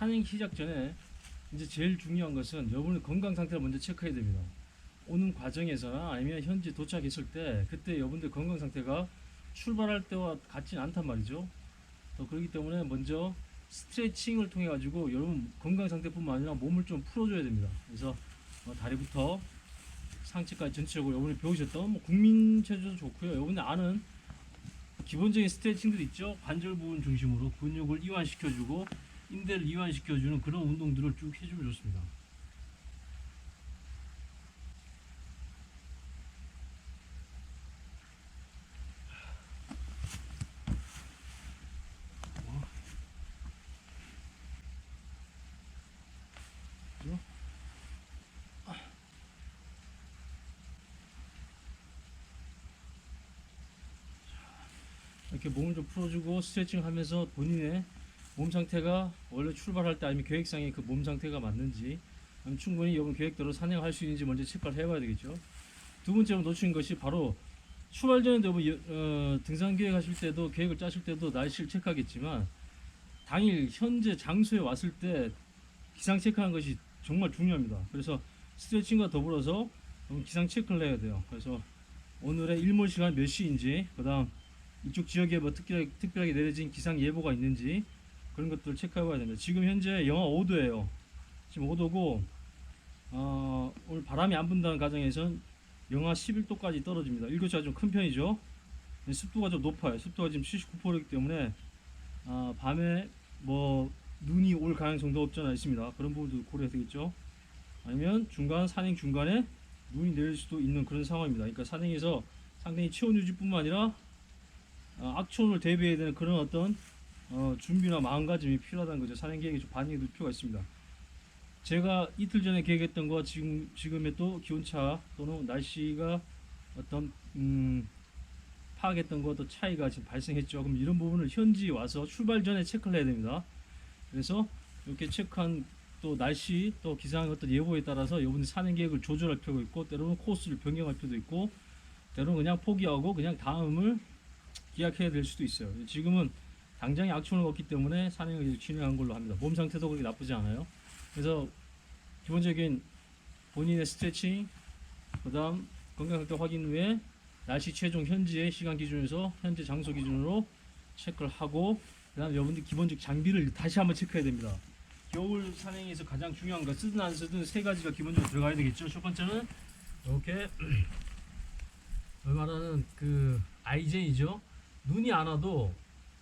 산행 시작 전에 이제 제일 중요한 것은 여러분의 건강 상태를 먼저 체크해야 됩니다. 오는 과정에서나 아니면 현지 도착했을 때 그때 여러분들 건강 상태가 출발할 때와 같지는 않단 말이죠. 또 그렇기 때문에 먼저 스트레칭을 통해 가지고 여러분 건강 상태뿐만 아니라 몸을 좀 풀어줘야 됩니다. 그래서 다리부터 상체까지 전체적으로 여러분이 배우셨던 국민 체조도 좋고요. 여러분이 아는 기본적인 스트레칭들 있죠. 관절 부분 중심으로 근육을 이완시켜주고 인대를 이완시켜주는 그런 운동들을 쭉 해주면 좋습니다. 이렇게 몸을 좀 풀어주고 스트레칭 하면서 본인의 몸 상태가 원래 출발할 때 아니면 계획상의 그 몸 상태가 맞는지 충분히 여러분 계획대로 산행할 수 있는지 먼저 체크를 해봐야 되겠죠. 두 번째로 놓친 것이 바로 출발 전에 여러분 등산 계획하실 때도 계획을 짜실 때도 날씨를 체크하겠지만 당일 현재 장소에 왔을 때 기상 체크하는 것이 정말 중요합니다. 그래서 스트레칭과 더불어서 기상 체크를 해야 돼요. 그래서 오늘의 일몰 시간 몇 시인지, 그 다음 이쪽 지역에 뭐 특별하게 내려진 기상 예보가 있는지 그런 것들을 체크해 봐야 됩니다. 지금 현재 영하 5도예요. 지금 5도고 오늘 바람이 안 분다는 가정에선 영하 11도까지 떨어집니다. 일교차가 좀 큰 편이죠. 습도가 좀 높아요. 습도가 지금 79%이기 때문에 밤에 뭐 눈이 올 가능성도 없지 않아 있습니다. 그런 부분도 고려해야 되겠죠. 아니면 산행 중간에 눈이 내릴 수도 있는 그런 상황입니다. 그러니까 산행에서 상당히 체온 유지뿐만 아니라 악천후를 대비해야 되는 그런 어떤 준비나 마음가짐이 필요하다는 거죠. 산행 계획에 좀 반영이 될 필요가 있습니다. 제가 이틀 전에 계획했던 거 지금의 또 기온차 또는 날씨가 어떤 파악했던 것도 차이가 지금 발생했죠. 그럼 이런 부분을 현지 와서 출발 전에 체크를 해야 됩니다. 그래서 이렇게 체크한 또 날씨 또 기상 어떤 예보에 따라서 여러분이 산행 계획을 조절할 필요가 있고 때로는 코스를 변경할 필요도 있고 때로는 그냥 포기하고 그냥 다음을 기약해야 될 수도 있어요. 지금은 당장에 악천후가 없기 때문에 산행을 진행한 걸로 합니다. 몸 상태도 그렇게 나쁘지 않아요. 그래서 기본적인 본인의 스트레칭, 그 다음 건강 상태 확인 후에 날씨 최종 현지의 시간 기준에서 현재 장소 기준으로 체크를 하고 그 다음 여러분들 기본적 장비를 다시 한번 체크해야 됩니다. 겨울 산행에서 가장 중요한 거 쓰든 안 쓰든 세 가지가 기본적으로 들어가야 되겠죠. 첫 번째는 이렇게 말하는 그 아이젠이죠. 눈이 안 와도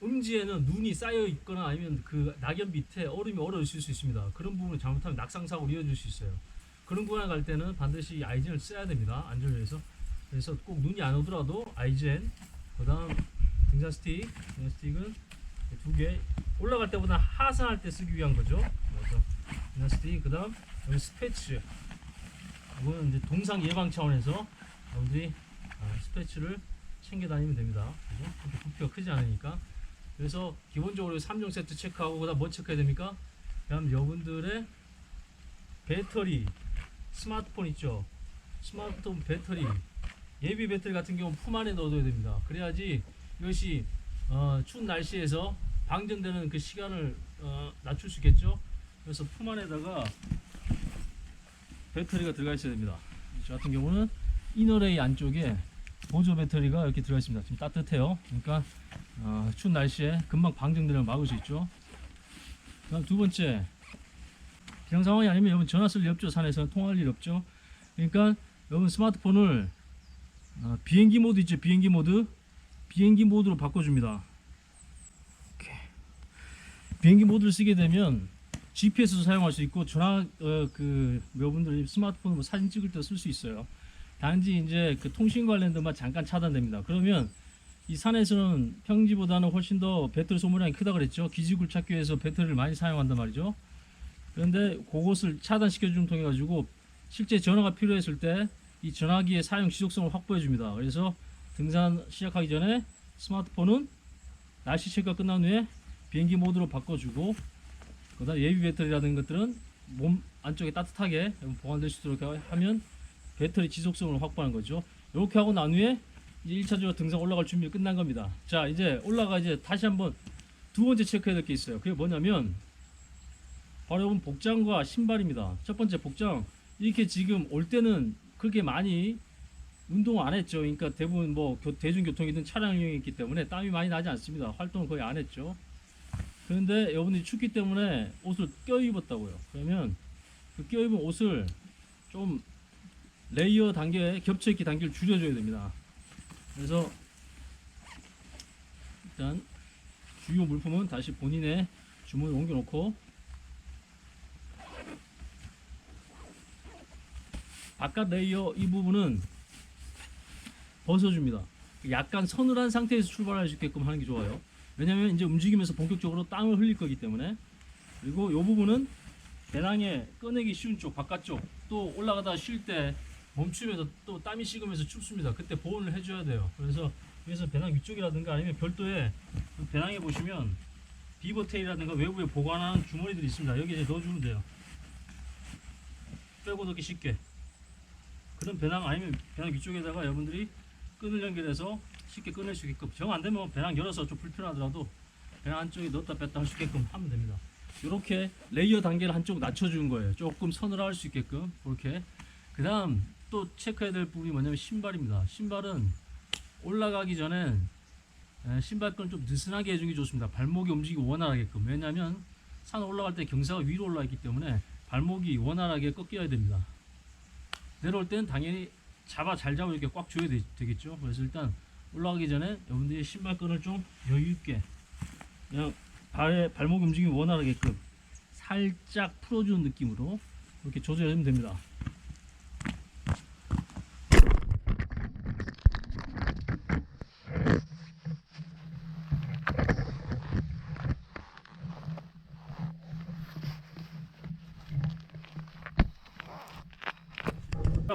음지에는 눈이 쌓여 있거나 아니면 그 낙엽 밑에 얼음이 얼어 있을 수 있습니다. 그런 부분을 잘못하면 낙상사고로 이어질 수 있어요. 그런 구간에 갈 때는 반드시 아이젠을 써야 됩니다. 안전을 위해서. 그래서 꼭 눈이 안 오더라도 아이젠, 그 다음 등산 스틱은 두 개, 올라갈 때보다 하산할 때 쓰기 위한 거죠. 그래서 등산 스틱, 그 다음 스패치. 이거는 이제 동상 예방 차원에서 여러분들이 스패치를 챙겨 다니면 됩니다. 그죠? 부피가 크지 않으니까. 그래서 기본적으로 3종 세트 체크하고 그다음 뭐 체크해야 됩니까? 그다음 여러분들의 배터리, 스마트폰 있죠? 스마트폰 배터리, 예비 배터리 같은 경우는 품 안에 넣어둬야 됩니다. 그래야지 이것이 추운 날씨에서 방전되는 그 시간을 낮출 수 있겠죠? 그래서 품 안에다가 배터리가 들어가 있어야 됩니다. 저 같은 경우는 이너레이 안쪽에 보조 배터리가 이렇게 들어가 있습니다. 지금 따뜻해요. 그러니까 추운 날씨에 금방 방전되는 걸 막을 수 있죠. 그다음 두 번째, 기상 상황이 아니면 여러분 전화 쓸 일 없죠. 산에서는 통화할 일 없죠. 그러니까 여러분 스마트폰을 비행기 모드 있죠. 비행기 모드로 바꿔줍니다. 이렇게. 비행기 모드를 쓰게 되면 GPS도 사용할 수 있고 전화 여러분들 스마트폰으로 뭐 사진 찍을 때 쓸 수 있어요. 단지 이제 그 통신 관련된만 잠깐 차단됩니다. 그러면 이 산에서는 평지보다는 훨씬 더 배터리 소모량이 크다 그랬죠. 기지국을 찾기 위해서 배터리를 많이 사용한단 말이죠. 그런데 그것을 차단시켜 주면 통해 가지고 실제 전화가 필요했을 때 이 전화기의 사용 지속성을 확보해 줍니다. 그래서 등산 시작하기 전에 스마트폰은 날씨 체크가 끝난 후에 비행기 모드로 바꿔주고 그다음 예비 배터리라는 것들은 몸 안쪽에 따뜻하게 보관될 수 있도록 하면 배터리 지속성을 확보하는 거죠. 이렇게 하고 난 후에 이제 1차적으로 등산 올라갈 준비가 끝난 겁니다. 자, 이제 다시 한번 두 번째 체크해야 될 게 있어요. 그게 뭐냐면 바로 여러분 복장과 신발입니다. 첫 번째 복장, 이렇게 지금 올 때는 그렇게 많이 운동 안 했죠. 그러니까 대부분 뭐 대중교통이든 차량 이용했기 때문에 땀이 많이 나지 않습니다. 활동을 거의 안 했죠. 그런데 여러분들이 춥기 때문에 옷을 껴입었다고요. 그러면 그 껴입은 옷을 좀 레이어 단계, 겹쳐있기 단계를 줄여줘야 됩니다. 그래서 일단 주요 물품은 다시 본인의 주머니에 옮겨놓고, 바깥 레이어 이 부분은 벗어줍니다. 약간 서늘한 상태에서 출발할 수 있게끔 하는 게 좋아요. 왜냐면 이제 움직이면서 본격적으로 땀을 흘릴 거기 때문에. 그리고 이 부분은 배낭에 꺼내기 쉬운 쪽, 바깥쪽, 또 올라가다 쉴 때 멈추면서 또 땀이 식으면서 춥습니다. 그때 보온을 해줘야 돼요. 그래서 배낭 위쪽이라든가 아니면 별도의 배낭에 보시면 비버테일이라든가 외부에 보관하는 주머니들이 있습니다. 여기에 넣어주면 돼요. 빼고 넣기 쉽게. 그런 배낭, 아니면 배낭 위쪽에다가 여러분들이 끈을 연결해서 쉽게 꺼낼 수 있게끔, 정 안되면 배낭 열어서 좀 불편하더라도 배낭 안쪽에 넣었다 뺐다 할 수 있게끔 하면 됩니다. 이렇게 레이어 단계를 한쪽 낮춰주는 거예요. 조금 서늘할 수 있게끔. 그렇게. 그 다음 또 체크해야 될 부분이 뭐냐면 신발입니다. 신발은 올라가기 전엔 신발끈을 좀 느슨하게 해주는 게 좋습니다. 발목이 움직이기 원활하게끔. 왜냐하면 산 올라갈 때 경사가 위로 올라가 있기 때문에 발목이 원활하게 꺾여야 됩니다. 내려올 때는 당연히 잘 잡아 이렇게 꽉 줘야 되겠죠. 그래서 일단 올라가기 전에 여러분들이 신발끈을 좀 여유있게, 그냥 발목 움직임이 원활하게끔 살짝 풀어주는 느낌으로 이렇게 조절하면 됩니다.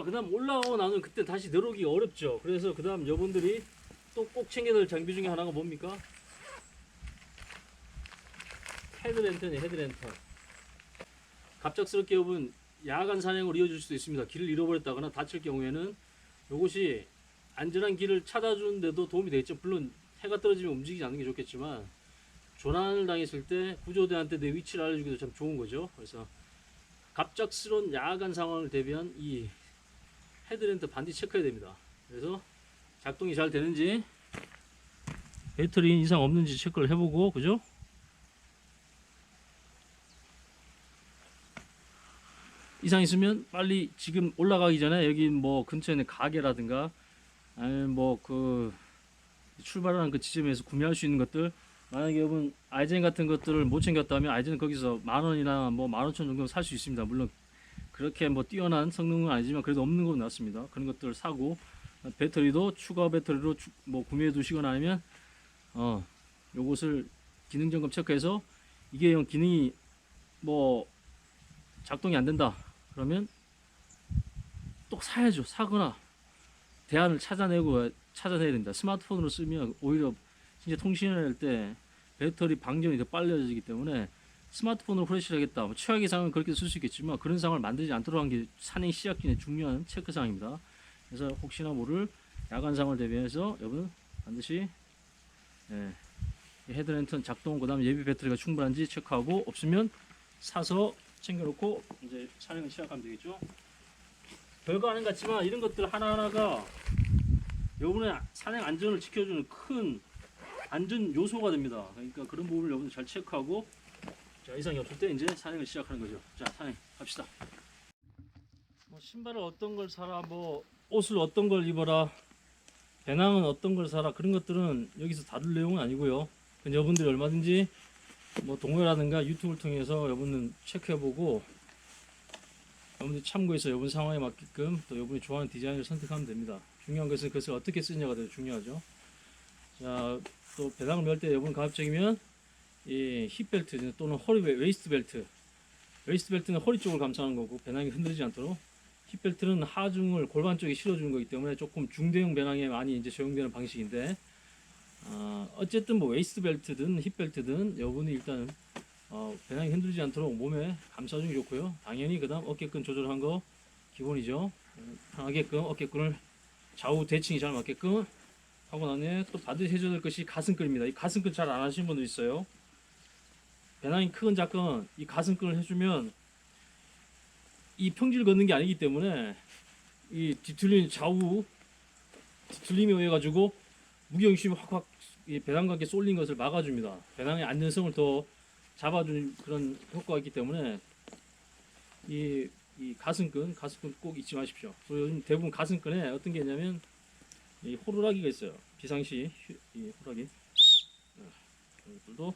그 다음 올라가고 나면 그때 다시 내려오기 어렵죠. 그래서 그 다음 여러분들이 또 꼭 챙겨야 될 장비 중에 하나가 뭡니까? 헤드랜턴이에요. 헤드랜턴. 갑작스럽게 여러분 야간 산행을 이어질 수도 있습니다. 길을 잃어버렸다거나 다칠 경우에는 이것이 안전한 길을 찾아주는 데도 도움이 되겠죠. 물론 해가 떨어지면 움직이지 않는 게 좋겠지만 조난을 당했을 때 구조대한테 내 위치를 알려주기도 참 좋은 거죠. 그래서 갑작스러운 야간 상황을 대비한 이 헤드랜턴 반드시 체크해야 됩니다. 그래서 작동이 잘 되는지, 배터리 이상 없는지 체크를 해보고, 그죠? 이상 있으면 빨리 지금 올라가기 전에 여기 뭐 근처에 있는 가게라든가 아니면 뭐 그 출발하는 그 지점에서 구매할 수 있는 것들, 만약에 여러분 아이젠 같은 것들을 못 챙겼다면 아이젠은 거기서 10,000원이나 뭐 15,000원 정도 살 수 있습니다. 물론 그렇게 뭐 뛰어난 성능은 아니지만 그래도 없는 건 낫습니다. 그런 것들을 사고, 배터리도 추가 배터리로 뭐 구매해 두시거나 아니면 요것을 기능 점검 체크해서 이게 영 기능이 뭐 작동이 안 된다 그러면 또 사야죠. 사거나 대안을 찾아내야 됩니다. 스마트폰으로 쓰면 오히려 진짜 통신을 할 때 배터리 방전이 더 빨라지기 때문에 스마트폰으로 후레쉬를 하겠다. 뭐 최악의 상황은 그렇게 쓸 수 있겠지만 그런 상황을 만들지 않도록 하는 게 산행 시작 전에 중요한 체크사항입니다. 그래서 혹시나 모를 야간 상황을 대비해서 여러분 반드시 헤드랜턴 작동, 그 다음에 예비 배터리가 충분한지 체크하고, 없으면 사서 챙겨놓고 이제 산행을 시작하면 되겠죠. 별거 아닌 것 같지만 이런 것들 하나하나가 여러분의 산행 안전을 지켜주는 큰 안전 요소가 됩니다. 그러니까 그런 부분을 여러분 잘 체크하고, 자, 이상이 없을 때 이제 산행을 시작하는 거죠. 자, 산행 갑시다. 뭐 신발을 어떤 걸 사라, 뭐 옷을 어떤 걸 입어라, 배낭은 어떤 걸 사라, 그런 것들은 여기서 다룰 내용은 아니고요. 여러분들이 얼마든지 뭐 동호회라든가 유튜브를 통해서 여러분은 체크해보고 여러분들 참고해서 여러분 상황에 맞게끔 또 여러분이 좋아하는 디자인을 선택하면 됩니다. 중요한 것은 그것을 어떻게 쓰느냐가 더 중요하죠. 자, 또 배낭을 멜 때 여러분 가급적이면 이 힙벨트 또는 웨이스트 벨트는 허리 쪽을 감싸는 거고 배낭이 흔들리지 않도록, 힙벨트는 하중을 골반 쪽에 실어주는 거기 때문에 조금 중대형 배낭에 많이 이제 적용되는 방식인데, 어쨌든 뭐 웨이스트 벨트든 힙벨트든 여러분이 일단 배낭이 흔들리지 않도록 몸에 감싸주는 게 좋고요. 당연히 그 다음 어깨끈 조절한 거 기본이죠. 편하게끔 어깨끈을 좌우 대칭이 잘 맞게끔 하고 난 후에 또 반드시 해줘야 될 것이 가슴끈입니다. 이 가슴끈 잘 안 하시는 분들 있어요. 배낭이 크건 작건 이 가슴끈을 해주면 이 평지를 걷는 게 아니기 때문에 이 뒤틀린 좌우 뒤틀림에 의해 가지고 무게중심이 확확 이 배낭과 함께 쏠린 것을 막아줍니다. 배낭의 안전성을 더 잡아주는 그런 효과가 있기 때문에 이 가슴끈 꼭 잊지 마십시오. 그리고 요즘 대부분 가슴끈에 어떤 게 있냐면 이 호루라기가 있어요. 비상시 이 호루라기 이것들도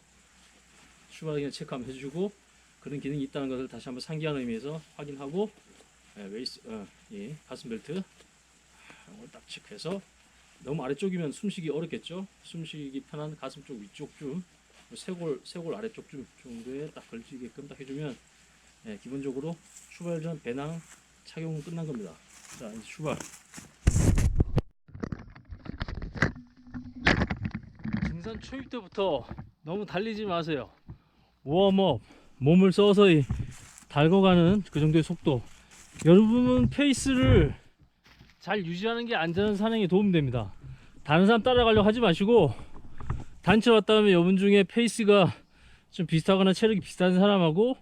출발하기 체크하면 해주고 그런 기능이 있다는 것을 다시 한번 상기하는 의미에서 확인하고 이 가슴 벨트 이걸 딱 체크해서 너무 아래쪽이면 숨쉬기 어렵겠죠. 숨쉬기 편한 가슴 쪽 위쪽 좀 쇄골 아래쪽 좀 정도에 딱 걸치게끔 딱 해주면 기본적으로 출발 전 배낭 착용은 끝난 겁니다. 자 이제 출발. 등산 초입 때부터 너무 달리지 마세요. 웜업 몸을 서서히 달궈가는 그 정도의 속도. 여러분은 페이스를 잘 유지하는 게 안전한 산행에 도움이 됩니다. 다른 사람 따라가려고 하지 마시고 단체 왔다 하면 여러분 중에 페이스가 좀 비슷하거나 체력이 비슷한 사람하고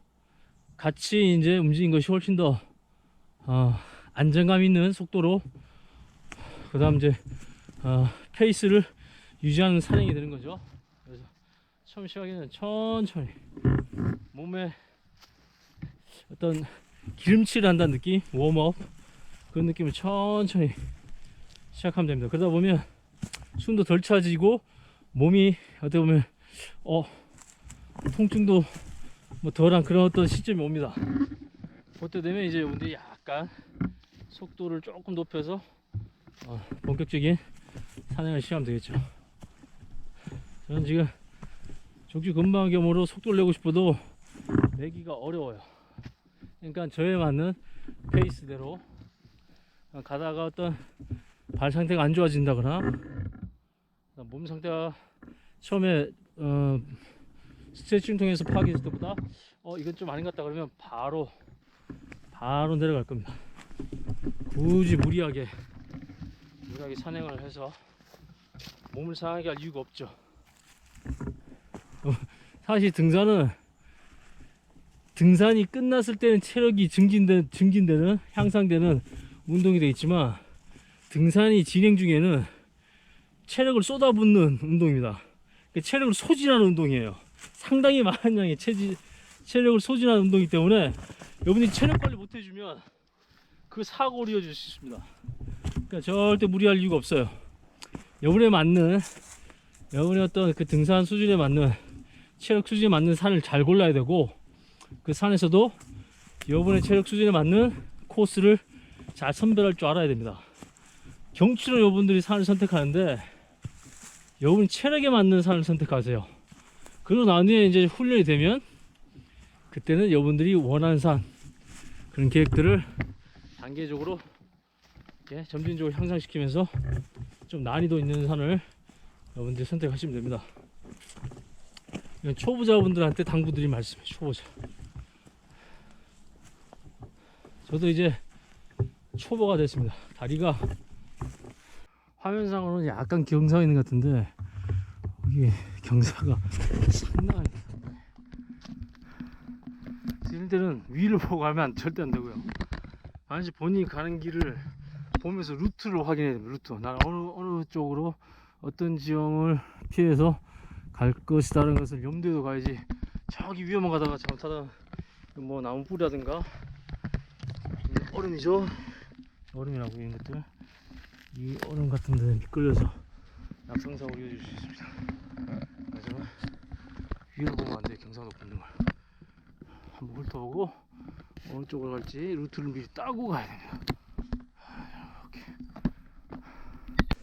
같이 이제 움직이는 것이 훨씬 더 안정감 있는 속도로 그 다음 이제 페이스를 유지하는 산행이 되는 거죠. 그래서 처음 시작에는 천천히 몸에 어떤 기름칠을 한다는 느낌, 웜업 그런 느낌을 천천히 시작하면 됩니다. 그러다 보면 숨도 덜 차지고 몸이 어떻게 보면 통증도 뭐 덜한 그런 어떤 시점이 옵니다. 그때 되면 이제 여러분들이 약간 속도를 조금 높여서 본격적인 산행을 시작하면 되겠죠. 저는 지금 족지 근방 겸으로 속도를 내고 싶어도 내기가 어려워요. 그러니까 저에 맞는 페이스대로 가다가 어떤 발 상태가 안 좋아진다거나 몸 상태가 처음에 스트레칭 통해서 파악했을 때보다 이건 좀 아닌 것 같다 그러면 바로 내려갈 겁니다. 굳이 무리하게 산행을 해서 몸을 상하게 할 이유가 없죠. 사실 등산이 끝났을 때는 체력이 증진되는 향상되는 운동이 되어 있지만 등산이 진행 중에는 체력을 쏟아붓는 운동입니다. 체력을 소진하는 운동이에요. 상당히 많은 양의 체력을 소진하는 운동이기 때문에 여러분이 체력 관리 못 해주면 그 사고를 이어질 수 있습니다. 그러니까 절대 무리할 이유가 없어요. 여러분의 어떤 그 등산 수준에 맞는 체력 수준에 맞는 산을 잘 골라야 되고 그 산에서도 여러분의 체력 수준에 맞는 코스를 잘 선별할 줄 알아야 됩니다. 경치로 여러분들이 산을 선택하는데 여러분이 체력에 맞는 산을 선택하세요. 그리고 나중에 이제 훈련이 되면 그때는 여러분들이 원하는 산 그런 계획들을 단계적으로 점진적으로 향상시키면서 좀 난이도 있는 산을 여러분들이 선택하시면 됩니다. 이건 초보자분들한테 당부드린 말씀이에요. 초보자. 저도 이제 초보가 됐습니다. 다리가 화면상으로는 약간 경사가 있는 것 같은데 이게 경사가 상당히 이럴 때는 위를 보고 가면 절대 안 되고요. 반드시 본인이 가는 길을 보면서 루트를 확인해야 됩니다. 루트. 난 어느 쪽으로 어떤 지형을 피해서 갈 것이다라는 것을 염두에 둬 가야지. 저기 위험한 가다가 잘못하다 뭐 나무 뿌리라든가 얼음이죠. 얼음이라고 이런 것들 이 얼음 같은 데 미끌려서 낙상사고로 이어질 수 있습니다. 그래서 위를 보면 안 돼요. 경사 높은 걸 한번 훑어보고 어느 쪽으로 갈지 루트를 미리 따고 가야 됩니다. 이렇게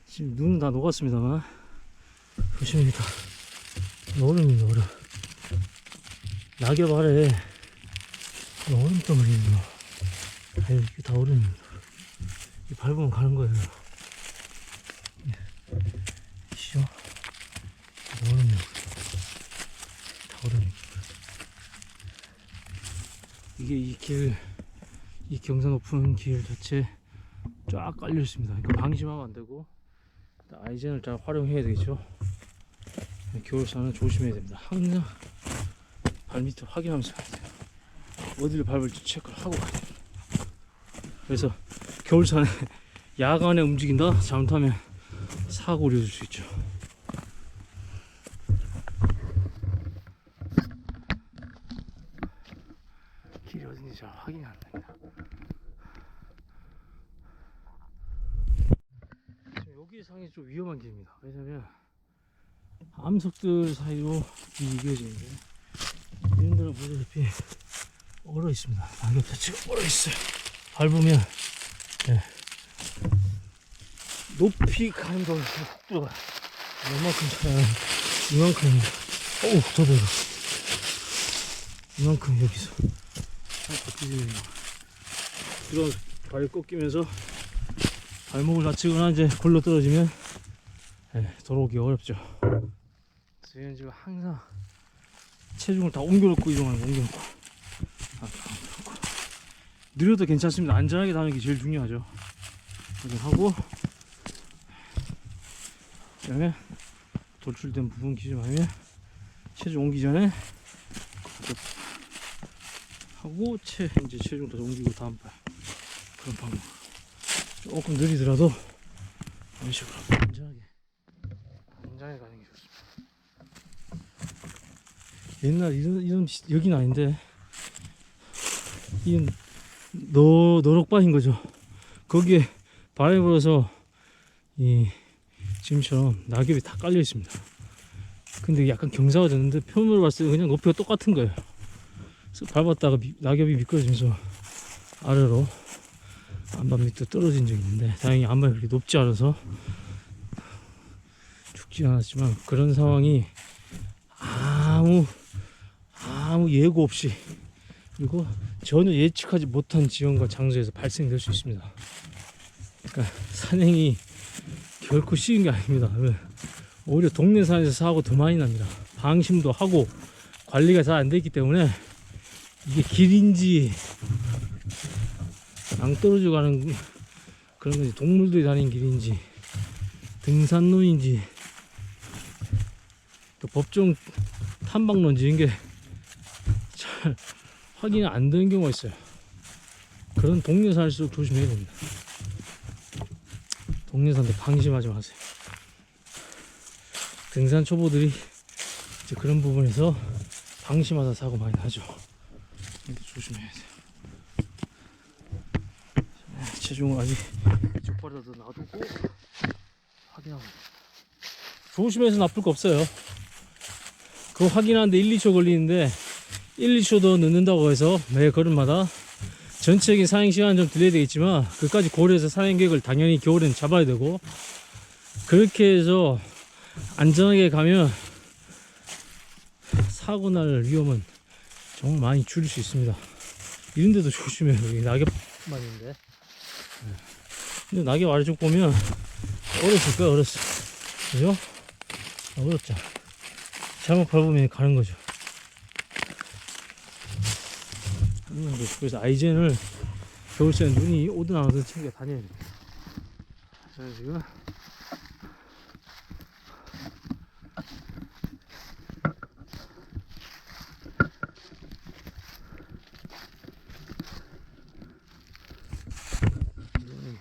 지금 눈은 다 녹았습니다만 조심합니다. 얼음입니다. 얼음. 낙엽 아래 얼음 덩어리 있네요. 이게 다 얼음입니다. 이 밟으면 가는 거예요. 시죠? 얼음이요. 다 얼음입니다. 이게 이 경사 높은 길 자체 쫙 깔려 있습니다. 그러니까 방심하면 안 되고 아이젠을 잘 활용해야 되겠죠. 겨울산은 조심해야 됩니다. 항상 발 밑을 확인하면서 가야 돼요. 어디를 밟을지 체크를 하고 가야 돼요. 그래서 겨울산에 야간에 움직인다? 잘못하면 사고를 이어질 수 있죠. 길이 어딘지 잘 확인이 안 됩니다. 지금 여기 상이 좀 위험한 길입니다. 왜냐면 암석들 사이로 길이 이어지는데 이런 데는 보다시피 얼어 있습니다. 낙엽 자체가 얼어 있어요. 밟으면 네. 높이 가는 거 속도가 이만큼 차면 이만큼입니다. 어우 더 배가 이만큼 여기서 들어가면서 발이 꺾이면서 발목을 다치거나 이제 골로 떨어지면 네, 돌아오기 어렵죠. 저희는 지금 항상 체중을 다 옮겨놓고 이동하는 거 옮겨놓고 느려도 괜찮습니다. 안전하게 다니는 게 제일 중요하죠. 하고 그다음에 돌출된 부분 기준하면 체중 옮기기 전에 하고 이제 체중 더 옮기고 다음 발 그런 방법. 조금 느리더라도 이런 식으로 안전하게 가는 게 좋습니다. 옛날 이런 여긴 아닌데 이 너럭바인 거죠. 거기에 바람이 불어서 이 지금처럼 낙엽이 다 깔려 있습니다. 근데 약간 경사가 졌는데 표면으로 봤을 때 그냥 높이가 똑같은 거예요. 그래서 밟았다가 낙엽이 미끄러지면서 아래로 안반 밑으로 떨어진 적이 있는데 다행히 안반이 그렇게 높지 않아서 죽지 않았지만 그런 상황이 아무 예고 없이 그리고 전혀 예측하지 못한 지형과 장소에서 발생될 수 있습니다. 그러니까 산행이 결코 쉬운 게 아닙니다. 오히려 동네 산에서 사고 더 많이 납니다. 방심도 하고 관리가 잘 안 돼 있기 때문에 이게 길인지 낭떠러져 가는 그런 건지 동물들이 다니는 길인지 등산로인지 또 법정 탐방로인지 이런 게 잘 확인이 안 되는 경우가 있어요. 그런 동네 산일수록 조심해야 됩니다. 동네 산도 방심하지 마세요. 등산 초보들이 이제 그런 부분에서 방심하다 사고 많이 나죠. 조심해야 돼요. 체중을 아직 이쪽 발에다 놔두고 확인하고 조심해서 나쁠 거 없어요. 그거 확인하는데 1, 2초 걸리는데 1, 2초 더 늦는다고 해서 매 걸음마다 전체적인 산행 시간은 좀 딜레이 되겠지만 그까지 고려해서 산행 계획을 당연히 겨울에는 잡아야 되고 그렇게 해서 안전하게 가면 사고 날 위험은 정말 많이 줄일 수 있습니다. 이런데도 조심해요. 여기 낙엽만인데. 근데 낙엽 아래쪽 보면 어렸을 거야. 어렸어. 그죠? 어렵죠. 잘못 밟으면 가는 거죠. 그래서 아이젠을 겨울철에 눈이 오든 안 오든 챙겨 다녀야 돼요. 저는 지금 눈이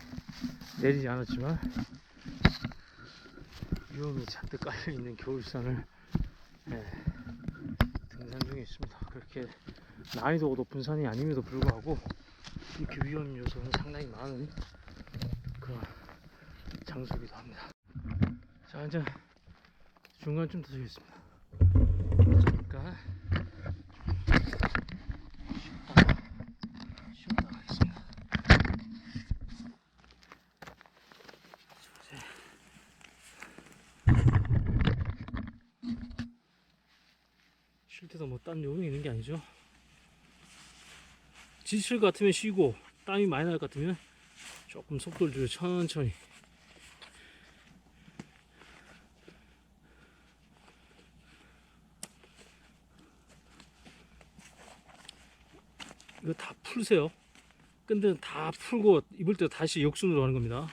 내리지 않았지만 위험이 잔뜩 깔려있는 겨울산을 등산 중에 있습니다. 그렇게 난이도가 높은 산이 아님에도 불구하고 이렇게 위험 요소는 상당히 많은 그런 장소이기도 합니다. 자, 이제 중간쯤 도착했습니다. 잠깐 쉬었다 가겠습니다. 쉴 때도 뭐 딴 요령이 있는 게 아니죠. 지칠 것 같으면 쉬고 땀이 많이 날 것 같으면 조금 속도를 줄여 천천히. 이거 다 풀세요. 근데 다 풀고 입을 때 다시 역순으로 하는 겁니다.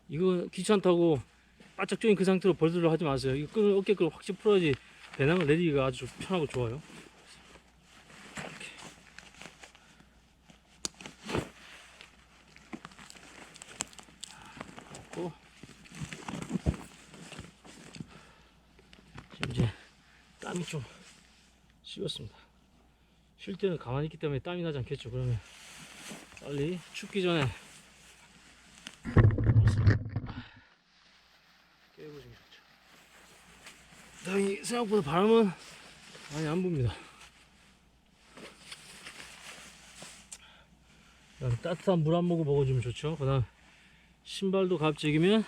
이거 귀찮다고 바짝 조인 그 상태로 벌들을 하지 마세요. 이거 어깨 끌 확실히 풀어야지 배낭을 내리기가 아주 편하고 좋아요. 땀이 좀 식었습니다. 쉴 때는 가만히 있기 때문에 땀이 나지 않겠죠. 그러면 빨리 춥기 전에 깨우시는 게 좋죠. 다행히 생각보다 바람은 많이 안 붑니다. 따뜻한 물 한 모금 먹어주면 좋죠. 그 다음 신발도 갑자기면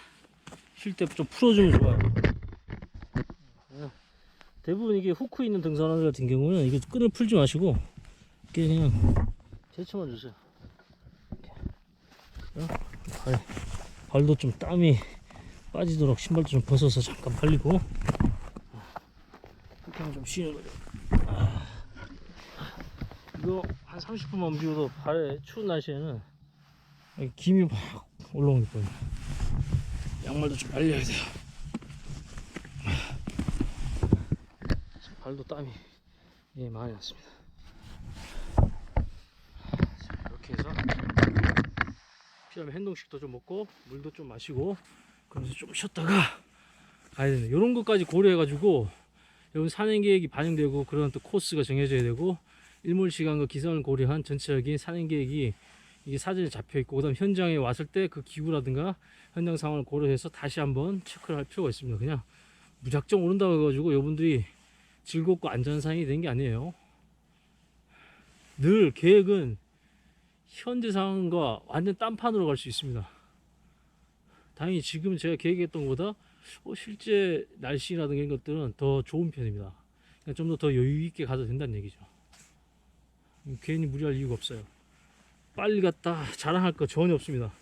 쉴 때 좀 풀어주면 좋아요. 대부분 이게 후크 있는 등산화들 같은 경우는 이게 끈을 풀지 마시고 이렇게 그냥 제쳐만 주세요. 발도 좀 땀이 빠지도록 신발도 좀 벗어서 잠깐 발리고 이렇게 좀 쉬는 거죠. 이거 한 30분만 움직여도 발에 추운 날씨에는 김이 막 올라오는 게 보여요. 양말도 좀 말려야 돼요. 발도 땀이 많이 났습니다. 자, 이렇게 해서 필요하면 행동식도 좀 먹고 물도 좀 마시고 그러면서 좀 쉬었다가 가야 되네. 이런 것까지 고려해가지고 여러분 산행 계획이 반영되고 그런 또 코스가 정해져야 되고 일몰 시간과 기상을 고려한 전체적인 산행 계획이 이게 사진에 잡혀 있고 그다음 현장에 왔을 때 그 기후라든가 현장 상황을 고려해서 다시 한번 체크를 할 필요가 있습니다. 그냥 무작정 오른다고 해가지고 여러분들이 즐겁고 안전한 상황이 된 게 아니에요. 늘 계획은 현재 상황과 완전 딴판으로 갈 수 있습니다. 다행히 지금 제가 계획했던 것보다 실제 날씨라든가 이런 것들은 더 좋은 편입니다. 그러니까 좀 더 여유 있게 가도 된다는 얘기죠. 괜히 무리할 이유가 없어요. 빨리 갔다 자랑할 거 전혀 없습니다.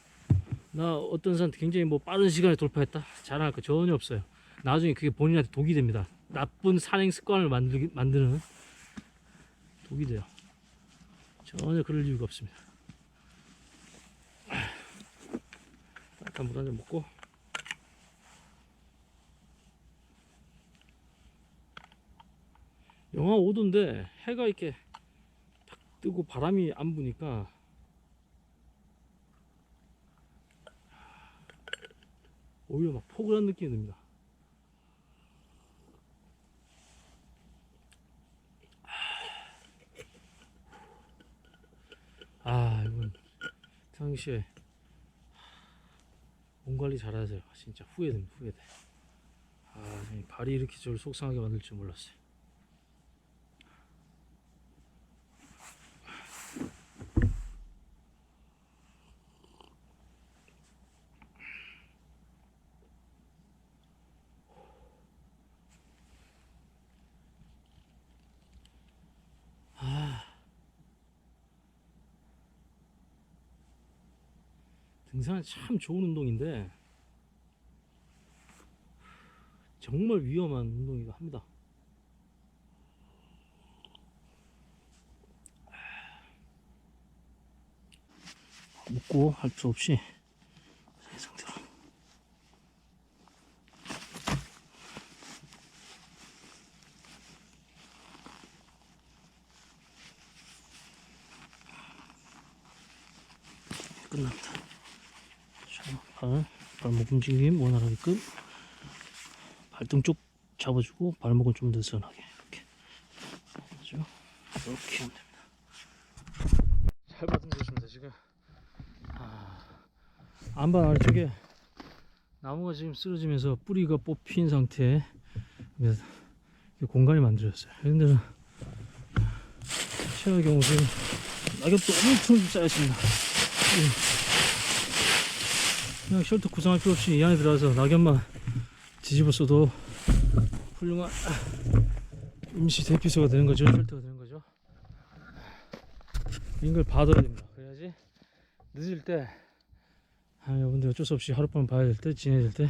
나 어떤 사람 굉장히 뭐 빠른 시간에 돌파했다 자랑할 거 전혀 없어요. 나중에 그게 본인한테 독이 됩니다. 나쁜 산행 습관을 만드는 독이 돼요. 전혀 그럴 이유가 없습니다. 따뜻한 물 한 잔 먹고 영하 5도인데 해가 이렇게 탁 뜨고 바람이 안 부니까 오히려 막 포근한 느낌이 듭니다. 이건 평시에 몸 관리 잘하세요. 진짜 후회됩니다. 후회돼. 발이 이렇게 저를 속상하게 만들 줄 몰랐어요. 등산은 참 좋은 운동인데 정말 위험한 운동이기도 합니다. 먹고 할 필요 없이 이 상태로 끝납니다. 발목 움직임 원활하게끔 발등 쪽 잡아주고 발목은 좀 느슨하게 이렇게 하면 됩니다. 잘 받쳐주십니다. 지금 안반 아래쪽에 나무가 지금 쓰러지면서 뿌리가 뽑힌 상태에 공간이 만들어졌어요. 근데 최악의 경우 지금 낙엽도 엄청 쌓였습니다. 그냥 쉘터 구성할 필요 없이 이 안에 들어가서 낙엽만 뒤집어 써도 훌륭한 임시 대피소가 되는 거죠. 쉘터가 되는 거죠. 이런 걸 봐둬야 됩니다. 그래야지 늦을 때 여러분들 어쩔 수 없이 하룻밤 봐야 될 때, 지내야 될 때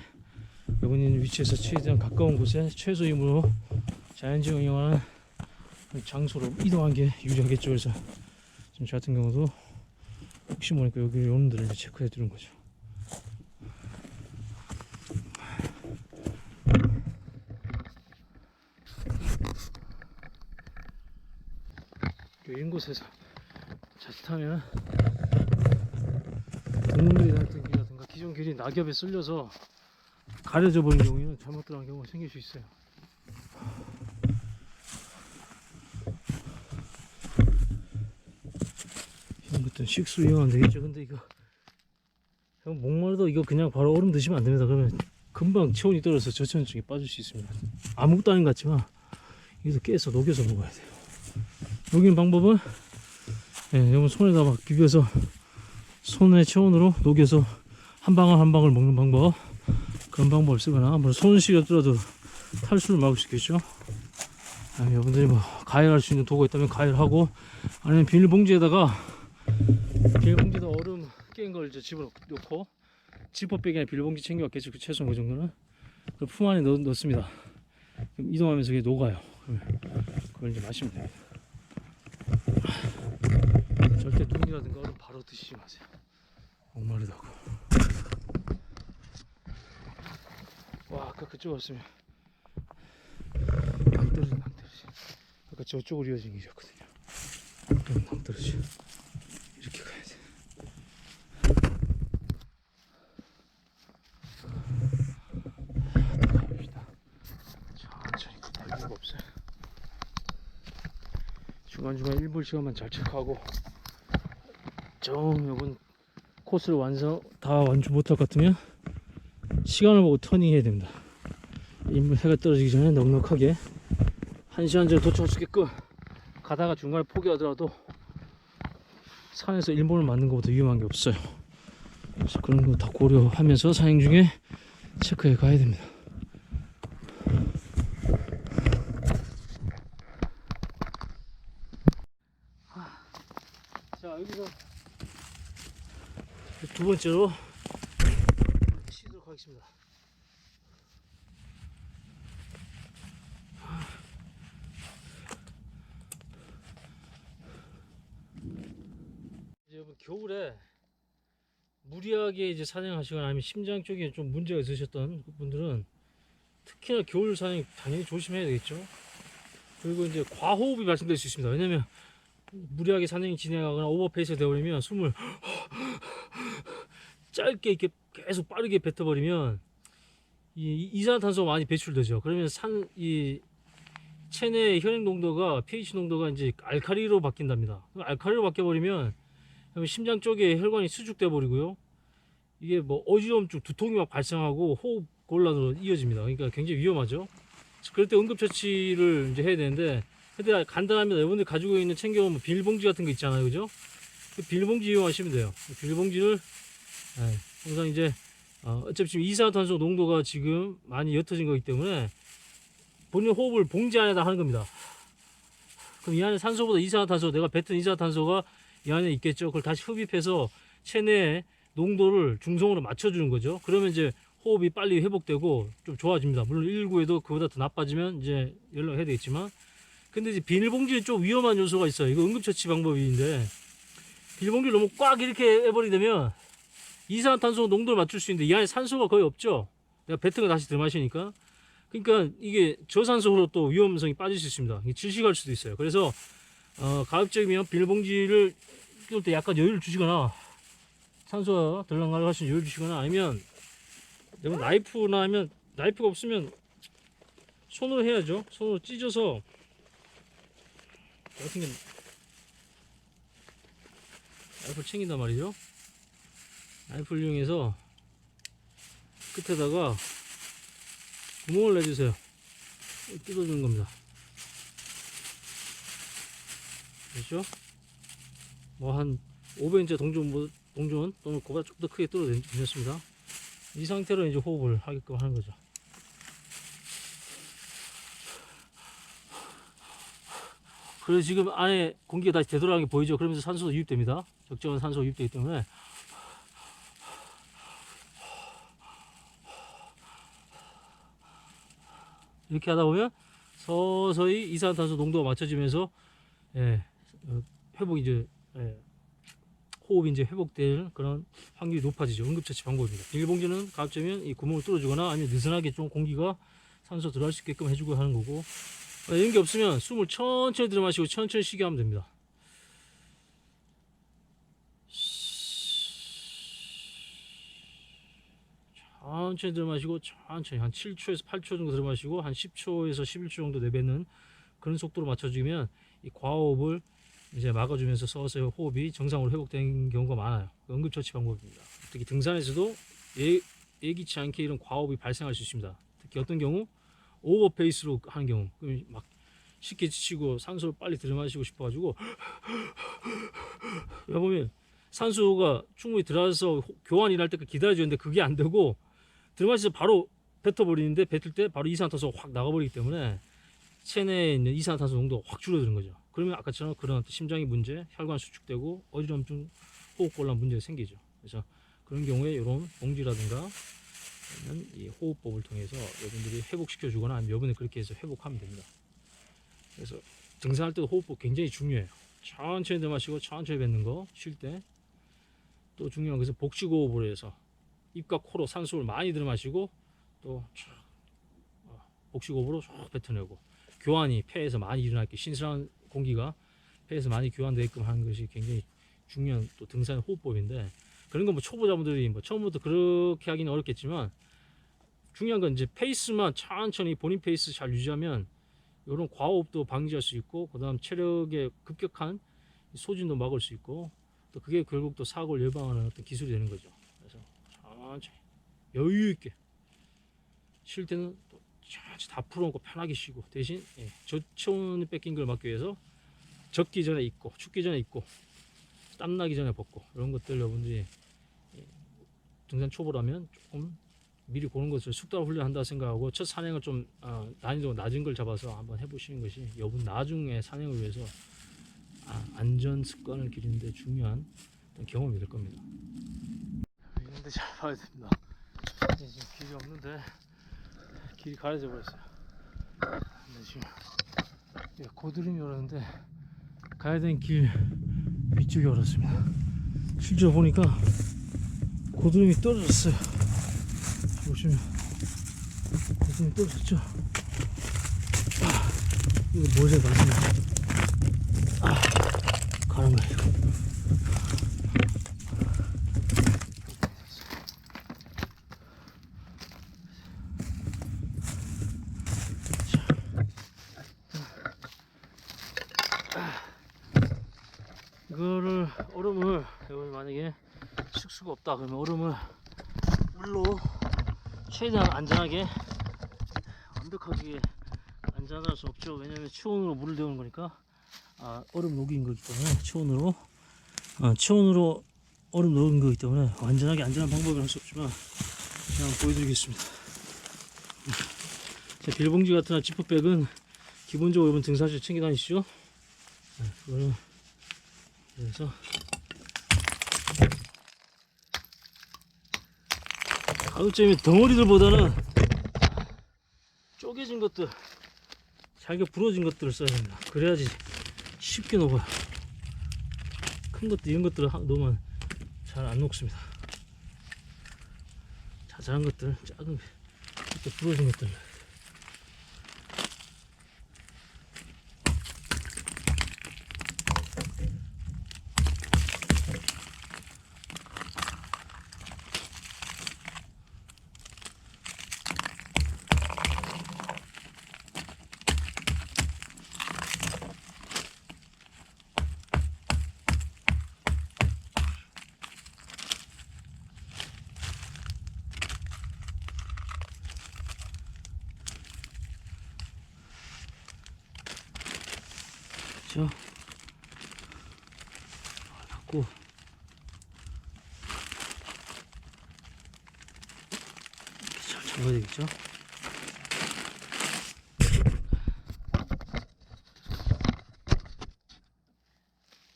여러분이 있는 위치에서 최대한 가까운 곳에 최소 힘으로 자연지형 이용하는 장소로 이동한 게 유리하겠죠. 그래서 지금 저 같은 경우도 혹시 모르니까 여기 오는 데를 체크해 두는 거죠. 이런 곳에서 자칫하면 동물들이 다녔던 길이라든가 기존 길이 낙엽에 쓸려서 가려져 버린 경우에는 잘못 들어간 경우가 생길 수 있어요. 일단 식수 이용하면 되겠죠. 근데 이거 형 목마르다 이거 그냥 바로 얼음 드시면 안 됩니다. 그러면 금방 체온이 떨어져서 저체온증에 빠질 수 있습니다. 아무것도 아닌 것 같지만 여기서 깨서 녹여서 먹어야 돼요. 녹이는 방법은 여러분 손에다 막 비벼서 손의 체온으로 녹여서 한 방울 한 방울 먹는 방법, 그런 방법을 쓰거나 뭐 손 시려더라도 탈수를 막을 수 있겠죠. 아니면 여러분들이 뭐 가열할 수 있는 도구가 있다면 가열하고, 아니면 비닐봉지에다 얼음 깬 걸 이제 집어넣고, 지퍼백이나 비닐봉지 챙겨왔겠죠. 그 최소한 그 정도는 그 품 안에 넣습니다. 그럼 이동하면서 그게 녹아요. 그걸 이제 마시면 됩니다. 절대 눈이라든가 얼음 바로 드시지 마세요. 목마르다고. 와, 아까 그쪽 왔으면 낭떠러지. 아까 저쪽으로 이어진 길이었거든요. 낭떠러지. 이렇게 가야 돼. 가봅시다. 천천히 급할 필요가 없어요. 중간중간 1분 시간만 잘 체크하고, 요번 코스를 다 완주 못할 것 같으면 시간을 보고 터닝 해야 됩니다. 인물 해가 떨어지기 전에 넉넉하게 1시간 전에 도착할 수 있게끔 가다가 중간에 포기하더라도 산에서 일본을 맞는 것보다 위험한 게 없어요. 그래서 그런 거 다 고려하면서 산행 중에 체크해 가야 됩니다. 자, 여기서 두 번째로 쉬도록 하겠습니다. 이제 여러분 겨울에 무리하게 이제 산행하시거나 아니면 심장 쪽에 좀 문제가 있으셨던 분들은 특히나 겨울 산행 당연히 조심해야 되겠죠. 그리고 이제 과호흡이 발생될 수 있습니다. 왜냐면 무리하게 산행이 진행하거나 오버페이스가 되어버리면 숨을 짧게 이렇게 계속 빠르게 뱉어버리면 이 이산화탄소가 많이 배출되죠. 그러면 이 체내 혈액 농도가 pH 농도가 이제 알칼리로 바뀐답니다. 알칼리로 바뀌어버리면 심장 쪽에 혈관이 수축돼 버리고요. 이게 뭐 어지럼증, 두통이 막 발생하고 호흡 곤란으로 이어집니다. 그러니까 굉장히 위험하죠. 그럴 때 응급처치를 이제 해야 되는데, 근데 간단합니다. 여러분들 가지고 있는 챙겨오면 비닐봉지 같은 거 있잖아요, 그죠? 그 비닐봉지 이용하시면 돼요. 비닐봉지를 항상 이제 어차피 지금 이산화탄소 농도가 지금 많이 옅어진 거기 때문에 본인 호흡을 봉지 안에다 하는 겁니다. 그럼 이 안에 산소보다 이산화탄소, 내가 뱉은 이산화탄소가 이 안에 있겠죠. 그걸 다시 흡입해서 체내의 농도를 중성으로 맞춰주는 거죠. 그러면 이제 호흡이 빨리 회복되고 좀 좋아집니다. 물론 119에도 그보다 더 나빠지면 이제 연락해야 되겠지만, 근데 이제 비닐봉지는 좀 위험한 요소가 있어요. 이거 응급처치 방법인데, 비닐봉지를 너무 꽉 이렇게 해버리면 이산화탄소 농도를 맞출 수 있는데 이 안에 산소가 거의 없죠. 내가 뱉은 거 다시 들마시니까. 그러니까 이게 저산소로 또 위험성이 빠질 수 있습니다. 질식할 수도 있어요. 그래서 가급적이면 비닐봉지를 끼울 때 약간 여유를 주시거나, 산소가 덜렁가락 하시는 여유를 주시거나, 아니면 여러분 나이프나 하면, 나이프가 없으면 손으로 해야죠. 손으로 찢어서 같은 게 나이프를 챙긴단 말이죠. 나이프를 이용해서 끝에다가 구멍을 내주세요. 뜯어주는 겁니다. 그렇죠? 뭐 한 500인치 동전 또는 그보다 좀 더 크게 뜯어도 괜찮습니다. 이 상태로 이제 호흡을 하게끔 하는 거죠. 그래서 지금 안에 공기가 다시 되돌아가는 게 보이죠? 그러면서 산소도 유입됩니다. 적정한 산소가 유입되기 때문에. 이렇게 하다 보면 서서히 이산화탄소 농도가 맞춰지면서 회복이 이제 호흡이 이제 회복될 그런 확률이 높아지죠. 응급처치 방법입니다. 비닐봉지는 가급적이면 이 구멍을 뚫어주거나 아니면 느슨하게 좀 공기가 산소 들어갈 수 있게끔 해주고 하는 거고, 이런 게 없으면 숨을 천천히 들어마시고 천천히 쉬게 하면 됩니다. 천천히 들어마시고 천천히 한 7초에서 8초 정도 들어마시고 한 10초에서 11초 정도 내뱉는 그런 속도로 맞춰주면 이 과호흡을 이제 막아주면서 서서히 호흡이 정상으로 회복되는 경우가 많아요. 응급처치 방법입니다. 특히 등산에서도 예기치 않게 이런 과호흡이 발생할 수 있습니다. 특히 어떤 경우 오버페이스로 하는 경우, 막 쉽게 지치고 산소를 빨리 들이마시고 싶어가지고 보면 산소가 충분히 들어가서 교환이 날 때까지 기다려주는데 그게 안 되고 들이마셔서 바로 뱉어버리는데 뱉을 때 바로 이산화탄소가 확 나가버리기 때문에 체내에 있는 이산화탄소 농도가 확 줄어드는 거죠. 그러면 아까처럼 그런 심장이 문제, 혈관 수축되고 어지럼증, 호흡곤란 문제가 생기죠. 그래서 그런 경우에 이런 봉지라든가 이 호흡법을 통해서 여러분들이 회복시켜 주거나 아니면 여러분이 그렇게 해서 회복하면 됩니다. 그래서 등산할 때도 호흡법 굉장히 중요해요. 천천히 들이마시고 천천히 뱉는 거, 쉴 때. 또 중요한 것은 복식호흡으로 해서 입과 코로 산소를 많이 들이마시고 또 복식호흡으로 쭉 뱉어내고, 교환이 폐에서 많이 일어나게, 신선한 공기가 폐에서 많이 교환되게끔 하는 것이 굉장히 중요한 또 등산 호흡법인데, 그런 건 뭐 초보자분들이 뭐 처음부터 그렇게 하기는 어렵겠지만, 중요한 건 이제 페이스만 천천히 본인 페이스 잘 유지하면 이런 과호흡도 방지할 수 있고, 그 다음 체력의 급격한 소진도 막을 수 있고, 또 그게 결국 또 사고를 예방하는 어떤 기술이 되는 거죠. 그래서 천천히 여유 있게 쉴 때는 또 천천히 다 풀어놓고 편하게 쉬고, 대신 저체온이 뺏긴 걸 막기 위해서 젖기 전에 입고, 춥기 전에 입고, 땀나기 전에 벗고, 이런 것들 여러분들이 등산 초보라면 조금 미리 그런 것을 숙달 훈련한다 생각하고 첫 산행을 좀 난이도가 낮은 걸 잡아서 한번 해보시는 것이 여러분 나중에 산행을 위해서 안전 습관을 기르는데 중요한 경험이 될 겁니다. 있는데 잘 봐야 됩니다. 지금 길이 없는데 길이 가려져 버렸어요. 근데 지금 고드름이 오르는데 가야 되는 길 위쪽이 얼었습니다. 실제로 보니까 고드름이 떨어졌어요. 보시면 고드름이 떨어졌죠. 이거 뭐지 맞습니다. 가는 거예요. 이거를 얼음을 여기 만약에 식수가 없다 그러면 얼음을 물로 최대한 안전하게 완벽하게 안전할 수 없죠. 왜냐면 체온으로 물을 데우는 거니까. 얼음 녹인 거기 때문에 체온으로 얼음 녹인 거기 때문에 완전하게 안전한 방법은 할 수 없지만 그냥 보여드리겠습니다. 자, 빌봉지 같은 지퍼백은 기본적으로 여러분 등산실 챙겨 다니시죠. 그거는 그래서 가급적이면 덩어리들보다는 쪼개진 것들, 잘게 부러진 것들을 써야 됩니다. 그래야지 쉽게 녹아요. 큰 것들, 이런 것들을 넣으면 잘 안 녹습니다. 자잘한 것들, 작은 이렇게 부러진 것들. 그렇죠? 닫고 이렇게 잘 잠가야 되겠죠?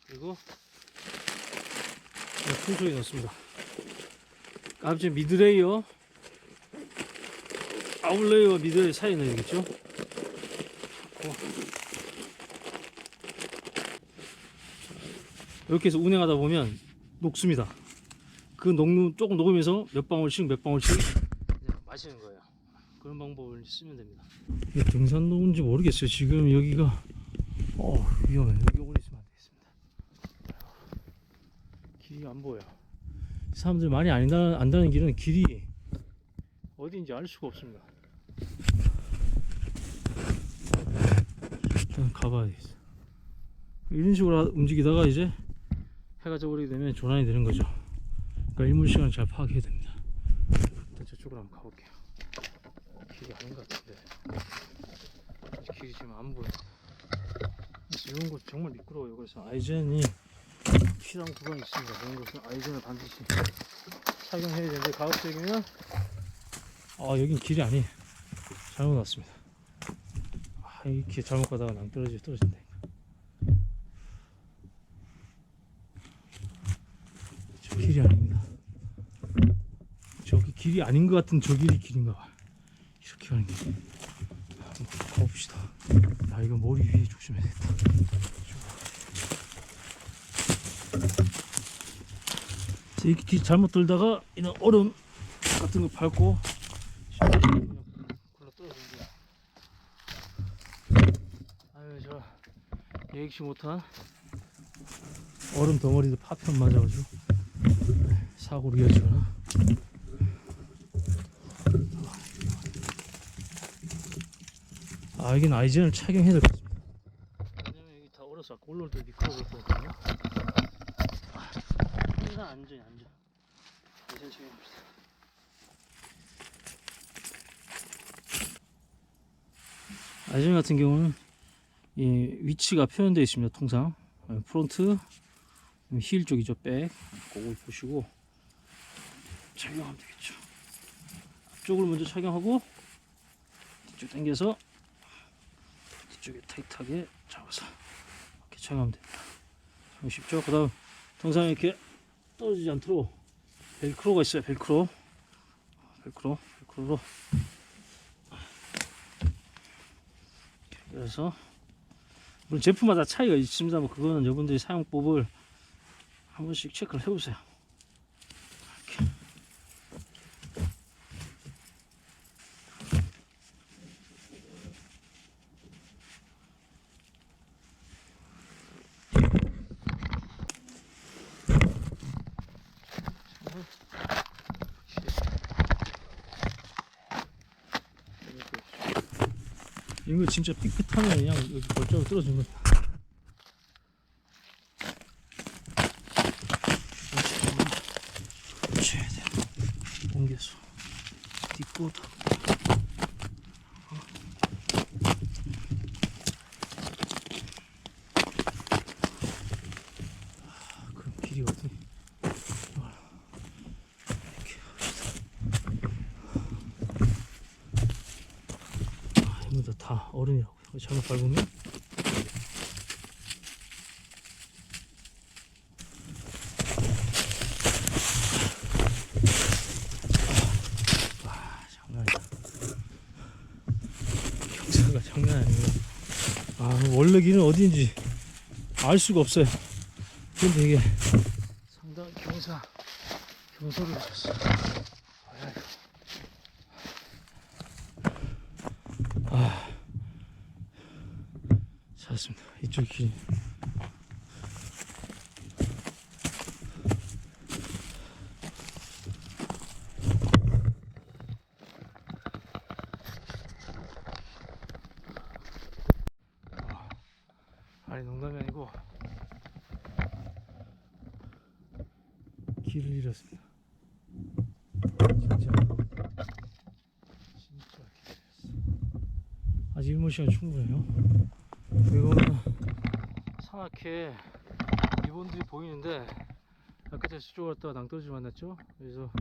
그리고 풍소리 넣습니다. 깜짝 미드레이어, 아웃레이어, 미드레이어 사이에 넣어야 되겠죠? 이렇게 해서 운행하다 보면 녹습니다. 그 조금 녹으면서 몇 방울씩 마시는 거예요. 그런 방법을 쓰면 됩니다. 등산로인지 모르겠어요. 지금 여기가 위험해. 여기 오래 있으면 안 되겠습니다. 길이 안 보여. 사람들이 많이 안다는 길은 길이 어디인지 알 수가 없습니다. 일단 가봐야 되겠어. 이런 식으로 움직이다가 이제 해가 져버리게 되면 조난이 되는 거죠. 그러니까 일몰 시간을 잘 파악해야 됩니다. 일단 저쪽으로 한번 가볼게요. 길이 아닌 것 같은데 길이 지금 안 보여. 그래서 이런 곳 정말 미끄러워요. 그래서 아이젠이 필요한 구간이 있습니다. 이런 곳은 아이젠을 반드시 착용해야 되는데 가급적이면 여긴 길이 아니에요. 잘못 왔습니다. 이렇게 잘못 가다가 떨어진다. 저 길이 아닙니다. 저기 길이 아닌 것 같은 저 길이 길인가 봐. 이렇게 가는 길. 한번 가봅시다. 야, 이거 머리 위에 조심해야겠다. 이렇게 길 잘못 돌다가 이런 얼음 같은 거 밟고 그냥 굴러 떨어집니다. 아유, 저 예기치 못한 얼음 덩어리도 파편 맞아가지고 사고로 이어지거나. 여긴 아이젠을 착용해야 될 것 같습니다. 왜냐면 여기 다 얼어서 아까 올라올 때 미끄러울 거거든요. 항상 안전. 아이젠 착용합시다. 아이젠 같은 경우는 이 위치가 표현되어 있습니다. 통상 프론트, 힐 쪽이죠. 백, 그걸 보시고 착용하면 되겠죠. 앞쪽을 먼저 착용하고 뒤쪽 당겨서 뒤쪽에 타이트하게 잡아서 이렇게 착용하면 됩니다. 쉽죠? 그 다음 통상 이렇게 떨어지지 않도록 벨크로가 있어요. 벨크로로 그래서 물론 제품마다 차이가 있습니다만 그거는 여러분들이 사용법을 한 번씩 체크를 해보세요. 이렇게. 이거 진짜 삐끗하면 그냥 여기 벌쩍 떨어진 거야. 붙여야 돼. 옮겨서 딛고 그럼 길이 어디? 이렇게 합시다. 이거 다 얼음이라고요. 잘못 밟으면 장난 아니에요. 원래 길은 어디인지 알 수가 없어요. 근데 이게 상당히 경사를 줬어. 찾았습니다. 이쪽 길. 아니, 농담이 아니고 길을 잃었습니다. 진짜 길을 잃었어. 아직 일몰 시간 충분해요. 이거는 상하게 리본들이 보이는데 아까 제가 저쪽으로 갔다가 낭떠러지 만났죠. 그래서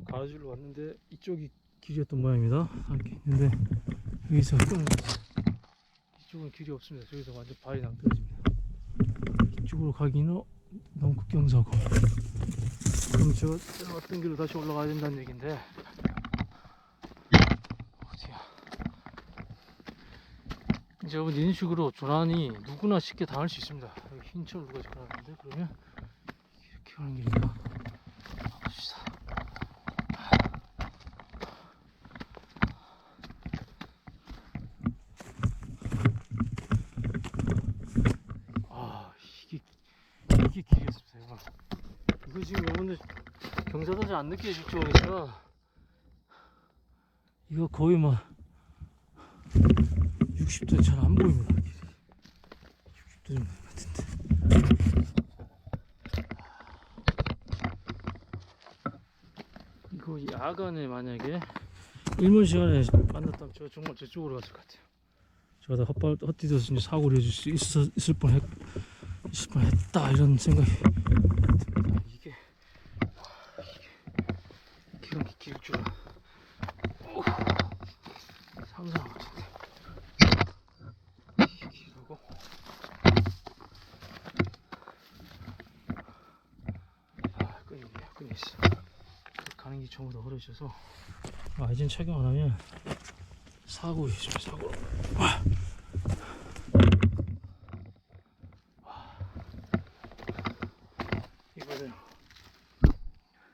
가로질러 왔는데 이쪽이 길이었던 모양입니다. 이렇게 있는데 여기서 끄는 거죠. 이쪽은 길이 없습니다. 저기서 완전 발이 낭떠러집니다. 이쪽으로 가기는 너무 극경사고. 그럼 제가 왔던 길로 다시 올라가야 된다는 얘기인데 어디야? 이제 여러분 이런 식으로 조난이 누구나 쉽게 당할 수 있습니다. 여기 흰철 누가 전화하는데 그러면 이렇게 가는 길인가? 봅시다. 이게 길이었습니다. 이거 지금 여러분들 경사도 잘 안 느껴질 정도니까 이거 거의 막 60도 잘 안 보입니다. 60도 정도 같은데. 이거 야간에 만약에 일몰 시간에 만났다면 저 정말 저쪽으로 갔을 것 같아요. 저가 다 헛디뎌서 이제 사고를 해줄 수 있을 뻔했다 이런 생각이 듭니다. 이게 기록이 길 줄은 상상 못했네. 이게 길하고 끈이 있어. 가는 게 전부 다 흐려져서 아이젠 착용 안 하면 사고 있습니다. 사고. 이거는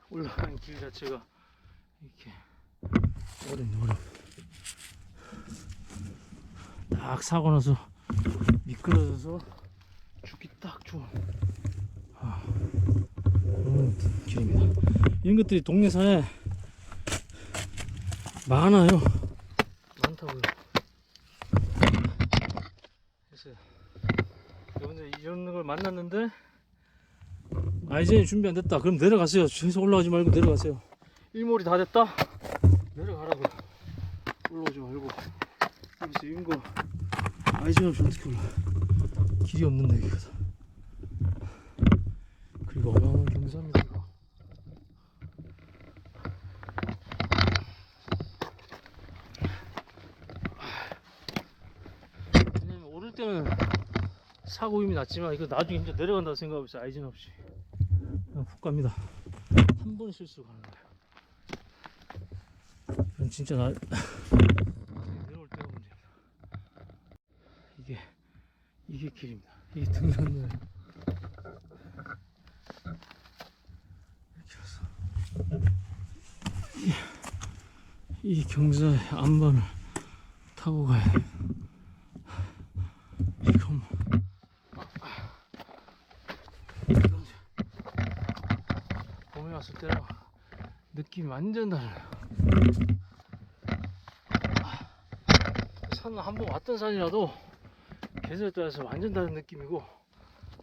올라가는 길 자체가 이렇게 얼음. 딱 사고 나서 미끄러져서 죽기 딱 좋은 그런 길입니다. 이런 것들이 동네산에 많아요. 많다고요. 그래서 여러분들 이런 걸 만났는데 아이젠이 준비 안 됐다 그럼 내려가세요. 계속 올라가지 말고 내려가세요. 일몰이 다 됐다 내려가라고. 올라오지 말고 여기서 이런 거 아이젠 없이 어떻게 올라. 길이 없는데 여기가. 그리고 어마어마한 경사입니다 이거. 왜냐면 오를 때는 사고 이미 났지만 이거 나중에 진짜 내려간다고 생각하고 있어. 아이젠 없이 그냥 훅 갑니다. 한 번 실수로 가는 거예요. 이건 진짜 내려올 때가 문제입니다. 이게 길입니다. 이게 등산로예요. 이렇게 해서 이 경사의 안반을 타고 가야 해요. 이건 봄에 왔을 때랑 느낌이 완전 달라요. 산은 한번 왔던 산이라도 계절에 따라서 완전 다른 느낌이고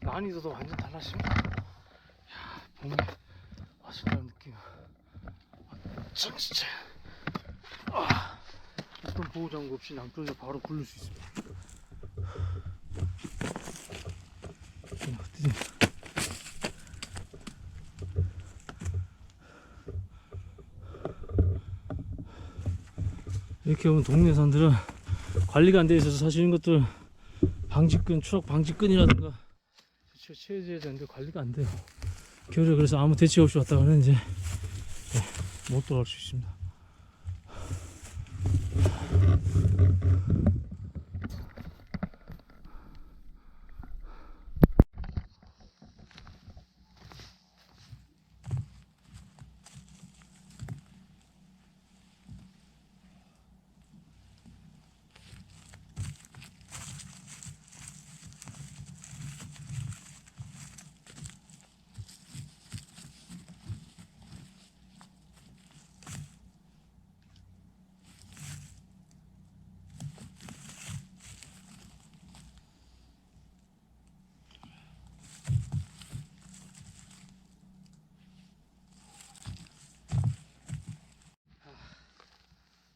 난이도도 완전 달라집니다. 야, 봄에 왔을 때는 느낌 진짜 어떤 보호장구 없이 낭떠러져 바로 굴릴 수 있습니다. 이렇게 보면 동네 산들은 관리가 안 돼 있어서 사실 이런 것들 방지끈, 추락 방지끈이라든가 채워져야 되는데 관리가 안 돼요. 겨울에 그래서 아무 대책 없이 왔다가는 이제 못 돌아올 수 있습니다.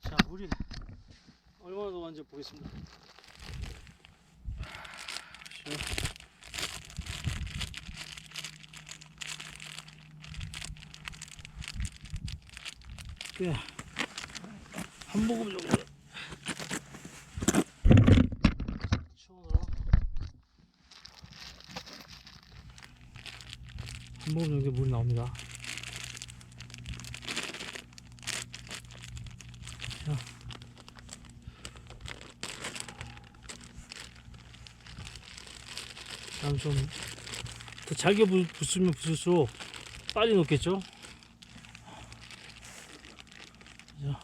자, 물이 얼마나 더 많은지 보겠습니다. 꽤 한 모금 정도 치워놓으라. 한 모금 정도 물이 나옵니다. 자, 다음 좀 더 잘게 붓으면 붓을수록 빨리 녹겠죠? 자.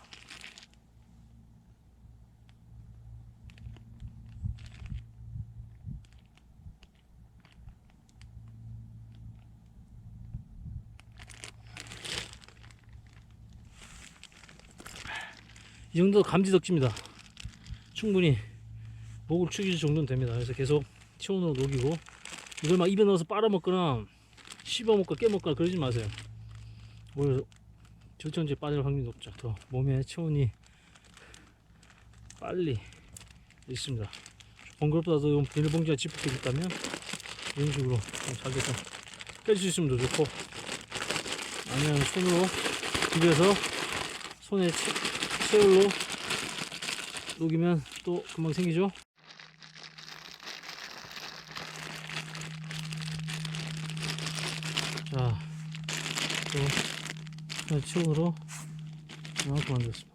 이 정도 감지 덕지입니다. 충분히 목을 축일 정도는 됩니다. 그래서 계속 체온으로 녹이고 이걸 막 입에 넣어서 빨아먹거나 씹어먹거나 깨먹거나 그러지 마세요. 오히려 절전지에 빠질 확률이 높죠. 더 몸에 체온이 빨리 있습니다. 번거롭다도 비닐봉지가 지퍼도 있다면 이런 식으로 자기 좀 뺄 수 있으면 더 좋고, 아니면 손으로 집에서 손에 채울로 녹이면 또 금방 생기죠. 자, 또 채울로 이만큼 만들었습니다.